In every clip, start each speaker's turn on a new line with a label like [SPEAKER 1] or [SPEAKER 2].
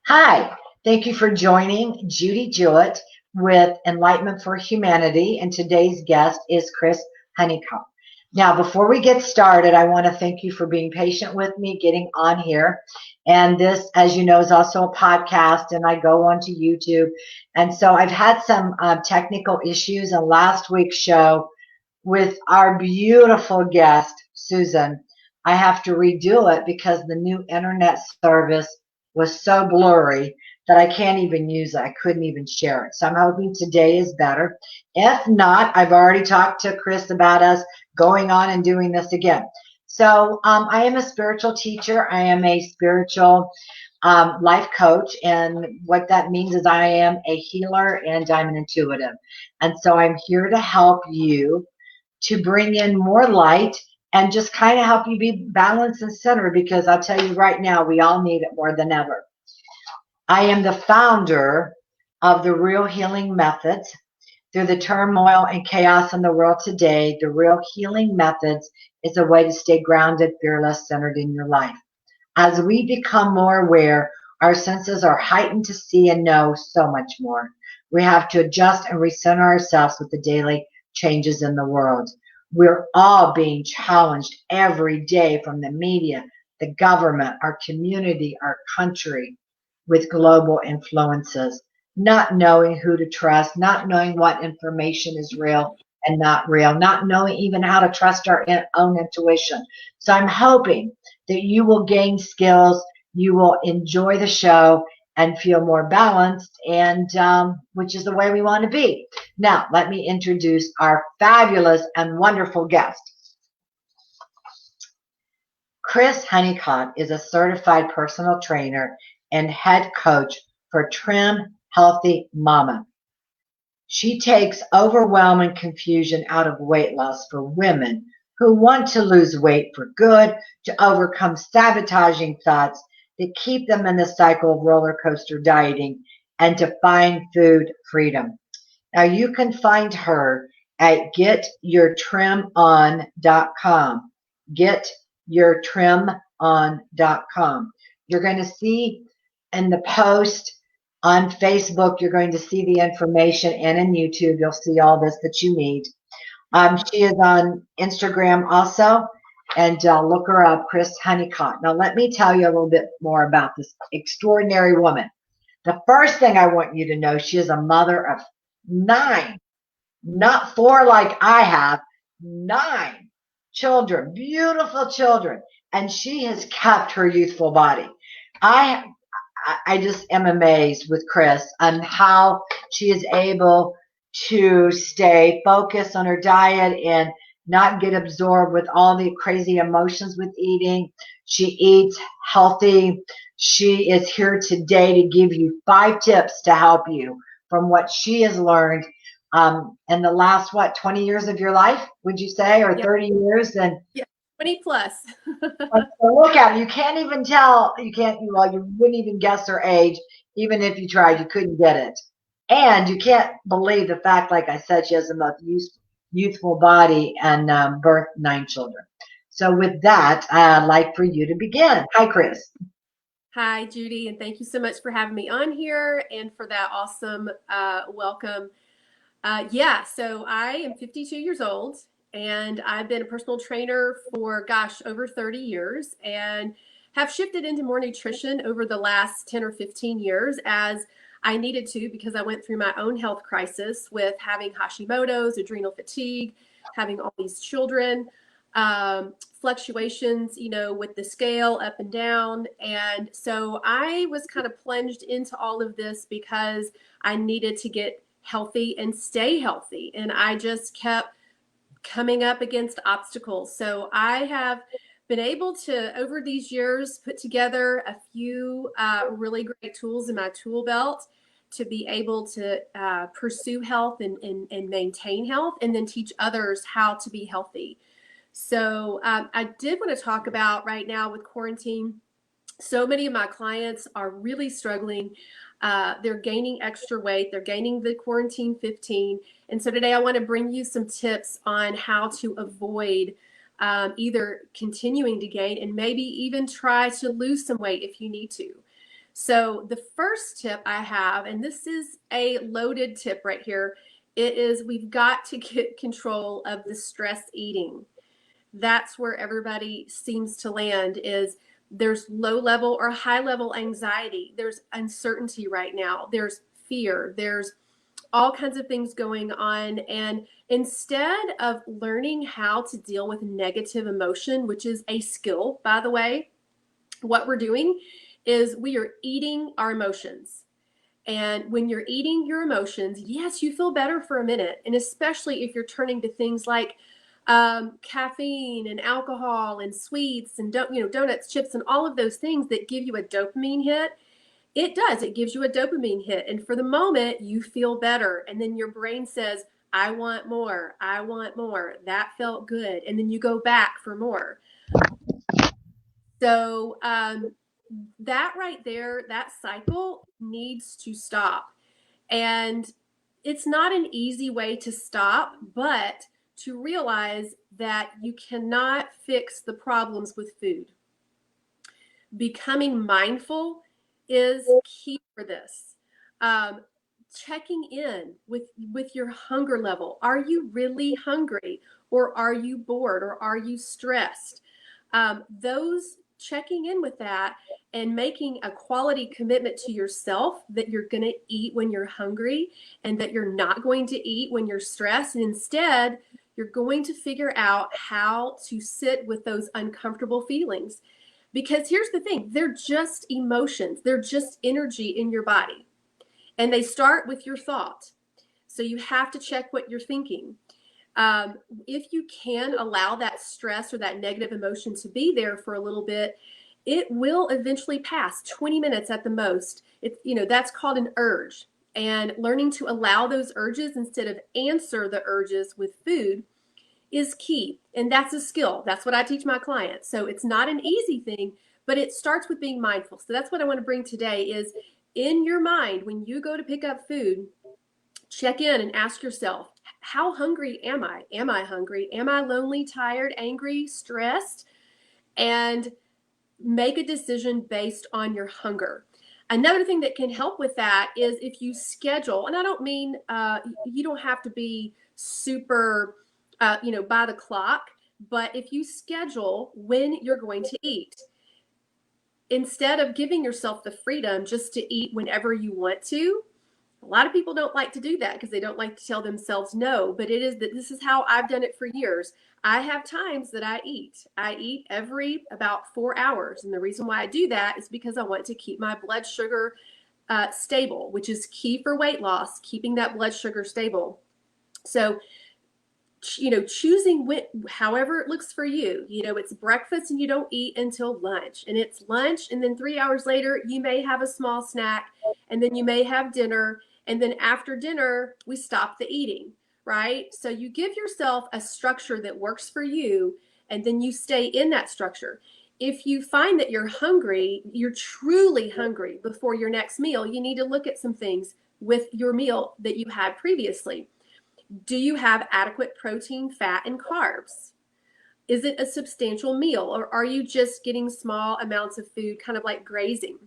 [SPEAKER 1] Hi, thank you for joining Judy Jewett with Enlightenment for Humanity, and today's guest is Kris Honeycutt. Now, before we get started, I want to thank you for being patient with me getting on here. And this, as you know, is also a podcast, and I go onto YouTube. And so I've had some technical issues in last week's show with our beautiful guest, Susan. I have to redo it because the new internet service was so blurry that I can't even use it. I couldn't even share it. So I'm hoping today is better. If not, I've already talked to Kris about us going on and doing this again. So I am a spiritual teacher. I am a spiritual life coach. And what that means is I am a healer and I'm an intuitive. And so I'm here to help you to bring in more light and just kind of help you be balanced and centered, because I'll tell you right now, we all need it more than ever. I am the founder of the R.E.A.L healing methods. Through the turmoil and chaos in the world today, the R.E.A.L healing methods is a way to stay grounded, fearless, centered in your life. As we become more aware, our senses are heightened to see and know so much more. We have to adjust and recenter ourselves with the daily changes in the world. We're all being challenged every day from the media, the government, our community, our country, with global influences, not knowing who to trust, not knowing what information is real and not real, not knowing even how to trust our own intuition. So I'm hoping that you will gain skills, you will enjoy the show and feel more balanced, and which is the way we want to be. Now, let me introduce our fabulous and wonderful guest. Kris Honeycutt is a certified personal trainer and head coach for Trim Healthy Mama. She takes overwhelming confusion out of weight loss for women who want to lose weight for good, to overcome sabotaging thoughts that keep them in the cycle of roller coaster dieting, and to find food freedom. Now you can find her at getyourtrimon.com. Getyourtrimon.com. You're going to see in the post on Facebook, you're going to see the information, and in YouTube, you'll see all this that you need. She is on Instagram also, and look her up, Kris Honeycutt. Now, let me tell you a little bit more about this extraordinary woman. The first thing I want you to know, she is a mother of 9, not 4 like I have, 9 children, beautiful children, and she has kept her youthful body. I just am amazed with Kris on how she is able to stay focused on her diet and not get absorbed with all the crazy emotions with eating. She eats healthy. She is here today to give you 5 tips to help you from what she has learned in the last, 20 years of your life, would you say, or 30 years? And
[SPEAKER 2] 20 plus.
[SPEAKER 1] Look at her. You can't even tell. You wouldn't even guess her age. Even if you tried, you couldn't get it. And you can't believe the fact, like I said, she has the most youthful body and birthed 9 children. So with that, I'd like for you to begin. Hi, Kris.
[SPEAKER 2] Hi, Judy, and thank you so much for having me on here and for that awesome welcome. So I am 52 years old, and I've been a personal trainer for, over 30 years, and have shifted into more nutrition over the last 10 or 15 years as I needed to, because I went through my own health crisis with having Hashimoto's, adrenal fatigue, having all these children, fluctuations, with the scale up and down. And so I was kind of plunged into all of this because I needed to get healthy and stay healthy. And I just kept coming up against obstacles. So I have been able to, over these years, put together a few really great tools in my tool belt to be able to pursue health and maintain health, and then teach others how to be healthy. So I did want to talk about right now with quarantine. So many of my clients are really struggling. They're gaining extra weight. They're gaining the quarantine 15. And so today I want to bring you some tips on how to avoid either continuing to gain and maybe even try to lose some weight if you need to. So the first tip I have, and this is a loaded tip right here, it is we've got to get control of the stress eating. That's where everybody seems to land is there's low level or high level anxiety. There's uncertainty right now. There's fear. There's all kinds of things going on. And instead of learning how to deal with negative emotion, which is a skill, by the way, what we're doing is we are eating our emotions. And when you're eating your emotions, yes, you feel better for a minute. And especially if you're turning to things like caffeine and alcohol and sweets and donuts, chips, and all of those things that give you a dopamine hit. It does. It gives you a dopamine hit. And for the moment, you feel better. And then your brain says, I want more. I want more. That felt good. And then you go back for more. So that right there, that cycle needs to stop. And it's not an easy way to stop, but to realize that you cannot fix the problems with food. Becoming mindful is key for this. Um, Checking in with your hunger level. Are you really hungry, or are you bored, or are you stressed? Those checking in with that and making a quality commitment to yourself that you're going to eat when you're hungry and that you're not going to eat when you're stressed. And instead, you're going to figure out how to sit with those uncomfortable feelings. Because here's the thing, they're just emotions, they're just energy in your body. And they start with your thought. So you have to check what you're thinking. If you can allow that stress or that negative emotion to be there for a little bit, it will eventually pass, 20 minutes at the most. That's called an urge. And learning to allow those urges instead of answer the urges with food is key. And that's a skill. That's what I teach my clients. So it's not an easy thing, but it starts with being mindful. So that's what I want to bring today is in your mind, when you go to pick up food, check in and ask yourself, how hungry am I? Am I hungry? Am I lonely, tired, angry, stressed? And make a decision based on your hunger. Another thing that can help with that is if you schedule, and I don't mean you don't have to be super, by the clock, but if you schedule when you're going to eat, instead of giving yourself the freedom just to eat whenever you want to, a lot of people don't like to do that because they don't like to tell themselves no, but this is how I've done it for years. I have times that I eat. I eat every about 4 hours. And the reason why I do that is because I want to keep my blood sugar stable, which is key for weight loss, keeping that blood sugar stable. So, choosing however it looks for you. It's breakfast and you don't eat until lunch, and it's lunch, and then 3 hours later you may have a small snack, and then you may have dinner, and then after dinner we stop the eating, right? So you give yourself a structure that works for you, and then you stay in that structure. If you find that you're truly hungry before your next meal, you need to look at some things with your meal that you had previously. Do you have adequate protein, fat, and carbs? Is it a substantial meal, or are you just getting small amounts of food, kind of like grazing?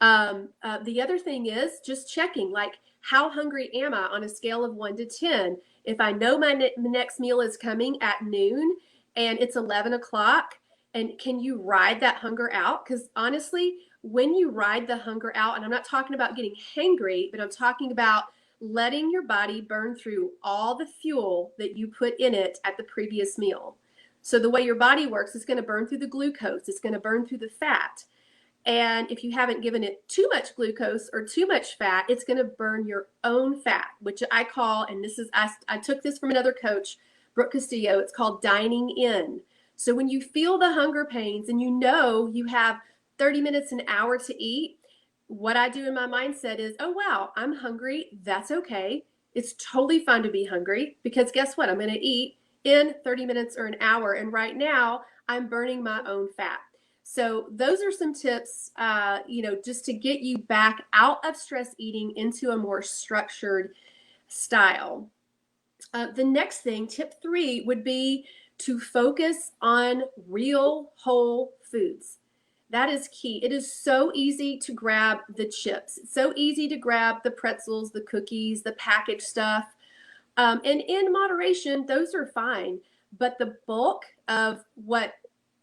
[SPEAKER 2] The other thing is just checking, like, how hungry am I on a scale of 1 to 10? If I know my next meal is coming at noon and it's 11 o'clock, and can you ride that hunger out? Because honestly, when you ride the hunger out, and I'm not talking about getting hangry, but I'm talking about letting your body burn through all the fuel that you put in it at the previous meal. So the way your body works is going to burn through the glucose, it's going to burn through the fat. And if you haven't given it too much glucose or too much fat, it's going to burn your own fat, which I call, and I took this from another coach, Brooke Castillo, it's called dining in. So when you feel the hunger pains and you have 30 minutes, an hour to eat, what I do in my mindset is, oh, wow, I'm hungry. That's okay. It's totally fine to be hungry because guess what? I'm going to eat in 30 minutes or an hour. And right now I'm burning my own fat. So those are some tips, just to get you back out of stress eating into a more structured style. The next thing, tip 3, would be to focus on real whole foods. That is key. It is so easy to grab the chips. It's so easy to grab the pretzels, the cookies, the packaged stuff. And in moderation, those are fine. But the bulk of what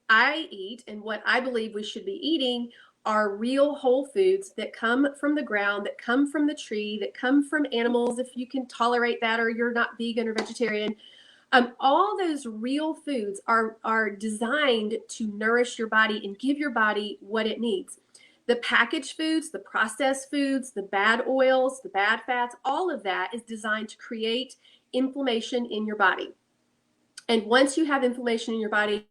[SPEAKER 2] I eat and what I believe we should be eating are real whole foods that come from the ground, that come from the tree, that come from animals, if you can tolerate that or you're not vegan or vegetarian. All those real foods are designed to nourish your body and give your body what it needs. The packaged foods, the processed foods, the bad oils, the bad fats, all of that is designed to create inflammation in your body. And once you have inflammation in your body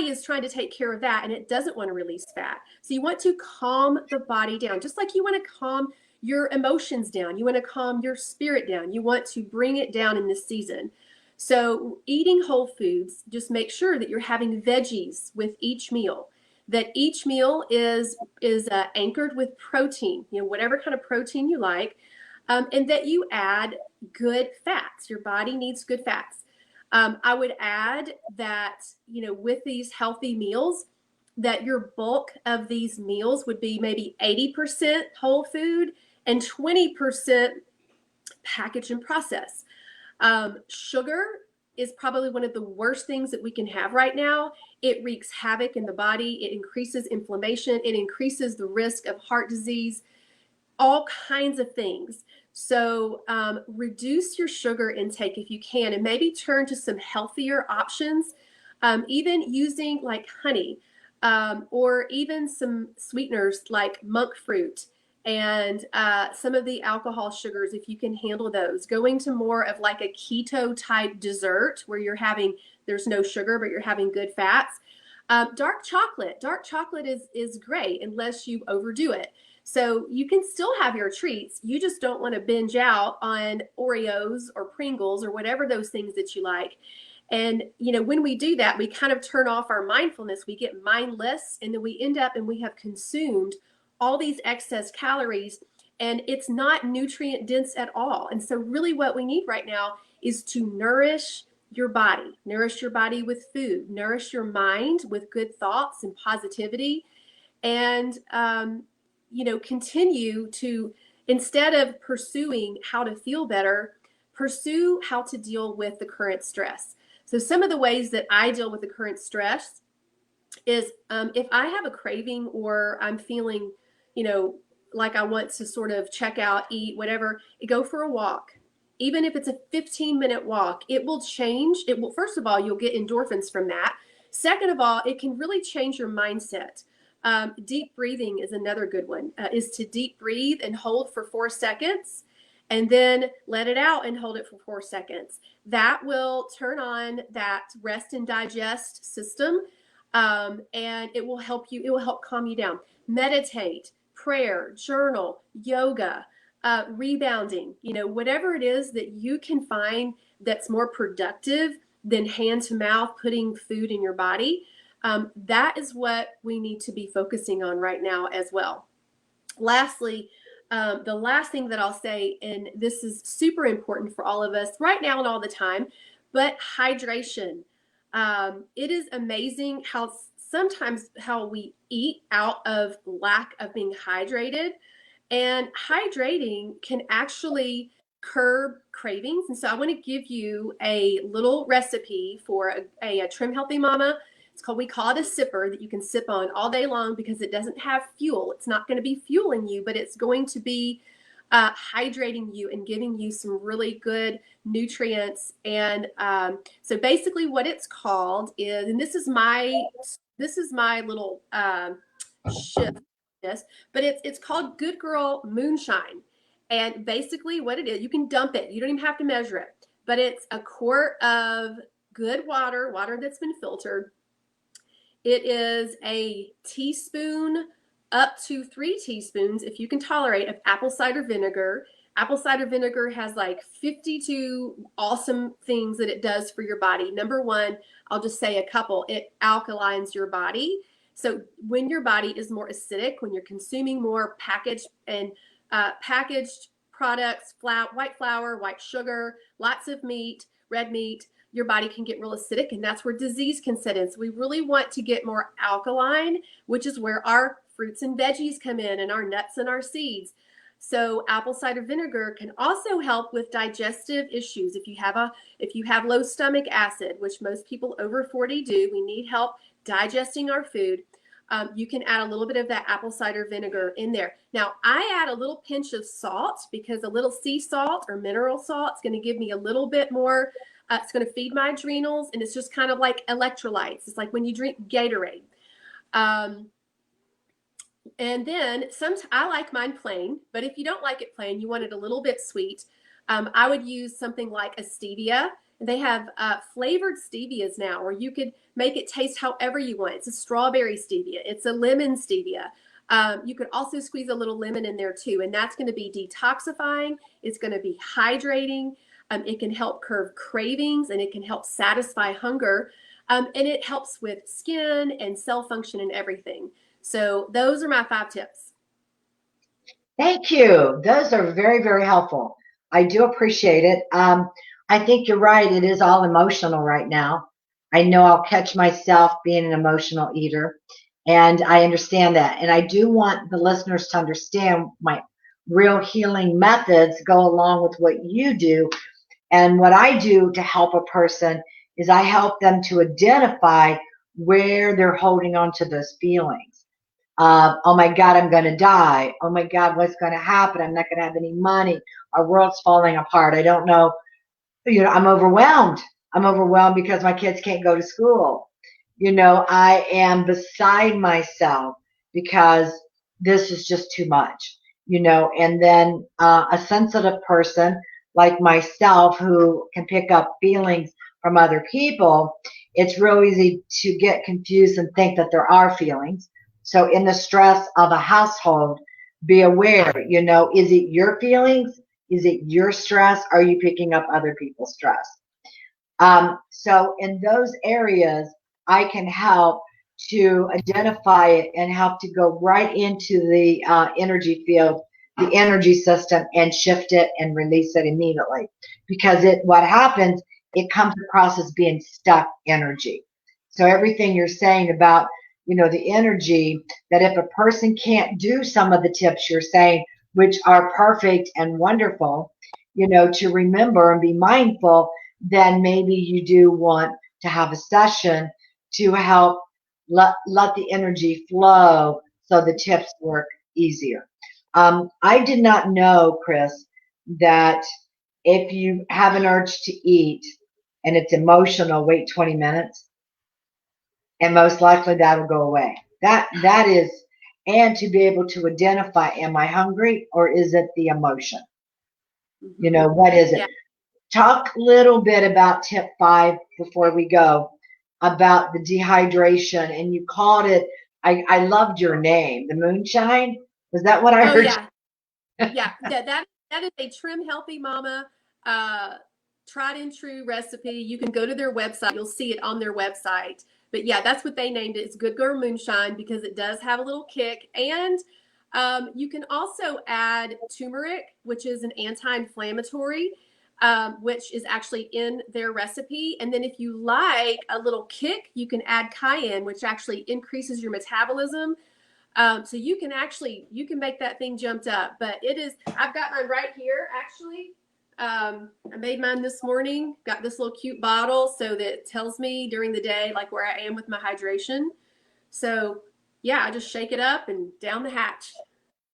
[SPEAKER 2] is trying to take care of that and it doesn't want to release fat. So you want to calm the body down, just like you want to calm your emotions down. You want to calm your spirit down. You want to bring it down in this season. So eating whole foods, just make sure that you're having veggies with each meal, that each meal is anchored with protein, whatever kind of protein you like, and that you add good fats. Your body needs good fats. I would add that, with these healthy meals, that your bulk of these meals would be maybe 80% whole food and 20% packaged and processed. Sugar is probably one of the worst things that we can have right now. It wreaks havoc in the body. It increases inflammation. It increases the risk of heart disease, all kinds of things. So reduce your sugar intake if you can, and maybe turn to some healthier options, even using like honey, or even some sweeteners like monk fruit and some of the alcohol sugars, if you can handle those. Going to more of like a keto type dessert where there's no sugar, but you're having good fats. Dark chocolate is great unless you overdo it. So you can still have your treats. You just don't want to binge out on Oreos or Pringles or whatever those things that you like. And, when we do that, we kind of turn off our mindfulness. We get mindless, and then we end up and we have consumed all these excess calories, and it's not nutrient dense at all. And so really what we need right now is to nourish your body with food, nourish your mind with good thoughts and positivity, and, continue to, instead of pursuing how to feel better, pursue how to deal with the current stress. So some of the ways that I deal with the current stress is if I have a craving or I'm feeling, like I want to sort of check out, eat, whatever, go for a walk. Even if it's a 15-minute walk, it will change. First of all, you'll get endorphins from that. Second of all, it can really change your mindset. Deep breathing is another good one, is to deep breathe and hold for 4 seconds and then let it out and hold it for 4 seconds. That will turn on that rest and digest system, and it will help calm you down. Meditate, prayer, journal, yoga, rebounding, whatever it is that you can find that's more productive than hand to mouth putting food in your body. That is what we need to be focusing on right now as well. Lastly, the last thing that I'll say, and this is super important for all of us right now and all the time, but hydration. It is amazing how sometimes how we eat out of lack of being hydrated, and hydrating can actually curb cravings. And so I want to give you a little recipe for a trim healthy mama. We call it a sipper that you can sip on all day long because it doesn't have fuel. It's not going to be fueling you, but it's going to be hydrating you and giving you some really good nutrients. And so basically what it's called is, and this is my little shift, but it's called Good Girl Moonshine. And basically what it is, you can dump it. You don't even have to measure it, but it's a quart of good water that's been filtered. It is a teaspoon up to 3 teaspoons, if you can tolerate, of apple cider vinegar. Apple cider vinegar has like 52 awesome things that it does for your body. Number one, I'll just say a couple. It alkalines your body. So when your body is more acidic, when you're consuming more packaged products, white flour, white sugar, lots of meat, red meat, your body can get real acidic, and that's where disease can set in. So we really want to get more alkaline, which is where our fruits and veggies come in, and our nuts and our seeds. So apple cider vinegar can also help with digestive issues. If you have low stomach acid, which most people over 40 do, we need help digesting our food. You can add a little bit of that apple cider vinegar in there. Now, I add a little pinch of salt because a little sea salt or mineral salt is going to give me a little bit more. It's going to feed my adrenals, and it's just kind of like electrolytes. It's like when you drink Gatorade. And then I like mine plain, but if you don't like it plain, you want it a little bit sweet, I would use something like a stevia. They have flavored stevias now, or you could make it taste however you want. It's a strawberry stevia. It's a lemon stevia. You could also squeeze a little lemon in there too, and that's going to be detoxifying. It's going to be hydrating. It can help curb cravings, and it can help satisfy hunger. And it helps with skin and cell function and everything. So those are my 5 tips.
[SPEAKER 1] Thank you. Those are very, very helpful. I do appreciate it. I think you're right. It is all emotional right now. I know I'll catch myself being an emotional eater, and I understand that. And I do want the listeners to understand my real healing methods go along with what you do. And what I do to help a person is I help them to identify where they're holding on to those feelings. Oh my God, I'm going to die. Oh my God, what's going to happen? I'm not going to have any money. Our world's falling apart. I don't know. I'm overwhelmed. I'm overwhelmed because my kids can't go to school. I am beside myself because this is just too much, and then a sensitive person like myself who can pick up feelings from other people, it's real easy to get confused and think that there are feelings. So in the stress of a household, be aware, is it your feelings? Is it your stress? Are you picking up other people's stress? So in those areas, I can help to identify it and help to go right into the energy field, the energy system, and shift it and release it immediately. Because what happens, it comes across as being stuck energy. So everything you're saying about the energy, that if a person can't do some of the tips you're saying, which are perfect and wonderful, to remember and be mindful, then maybe you do want to have a session to help let the energy flow so the tips work easier. I did not know, Kris, that if you have an urge to eat and it's emotional, wait 20 minutes. And most likely that will go away. That is, and to be able to identify, am I hungry or is it the emotion? What is it? Yeah. Talk a little bit about tip 5 before we go, about the dehydration. And you called it, I loved your name, the moonshine. Was that what I heard?
[SPEAKER 2] Yeah. That is a Trim Healthy Mama tried and true recipe. You can go to their website. You'll see it on their website. But yeah, that's what they named it. It's Good Girl Moonshine because it does have a little kick. And you can also add turmeric, which is an anti-inflammatory, which is actually in their recipe. And then if you like a little kick, you can add cayenne, which actually increases your metabolism. So you can make that thing jumped up. But I've got mine right here, actually. I made mine this morning, got this little cute bottle so that it tells me during the day, like where I am with my hydration. So yeah, I just shake it up and down the hatch.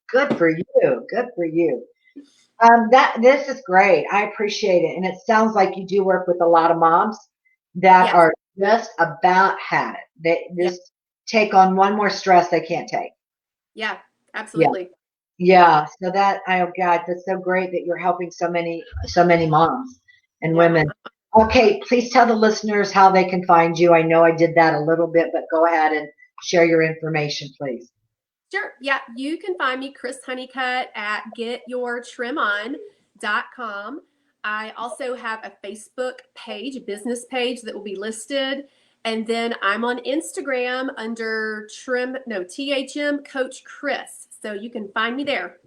[SPEAKER 1] Good for you. Good for you. This is great. I appreciate it. And it sounds like you do work with a lot of moms that are just about had it. They just take on one more stress they can't take.
[SPEAKER 2] Yeah, absolutely.
[SPEAKER 1] Yeah. So oh God, that's so great that you're helping so many moms and women. Okay, please tell the listeners how they can find you. I know I did that a little bit, but go ahead and share your information, please.
[SPEAKER 2] Sure. Yeah, you can find me, Kris Honeycutt, at getyourtrimon.com. I also have a Facebook page, a business page that will be listed. And then I'm on Instagram under THM Coach Kris. So you can find me there.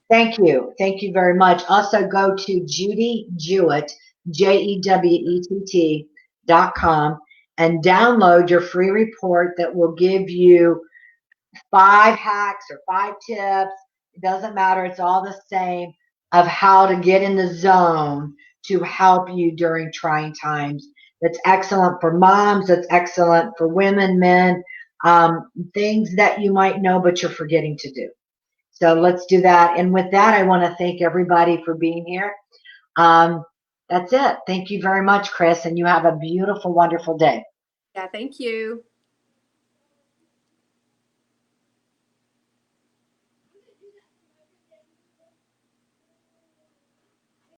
[SPEAKER 1] Thank you. Thank you very much. Also go to Judy Jewett, JEWETT.com, and download your free report that will give you 5 hacks or 5 tips. It doesn't matter. It's all the same of how to get in the zone to help you during trying times. That's excellent for moms. That's excellent for women, men, things that you might know, but you're forgetting to do. So let's do that. And with that, I want to thank everybody for being here. That's it. Thank you very much, Kris, and you have a beautiful, wonderful day.
[SPEAKER 2] Yeah, thank you.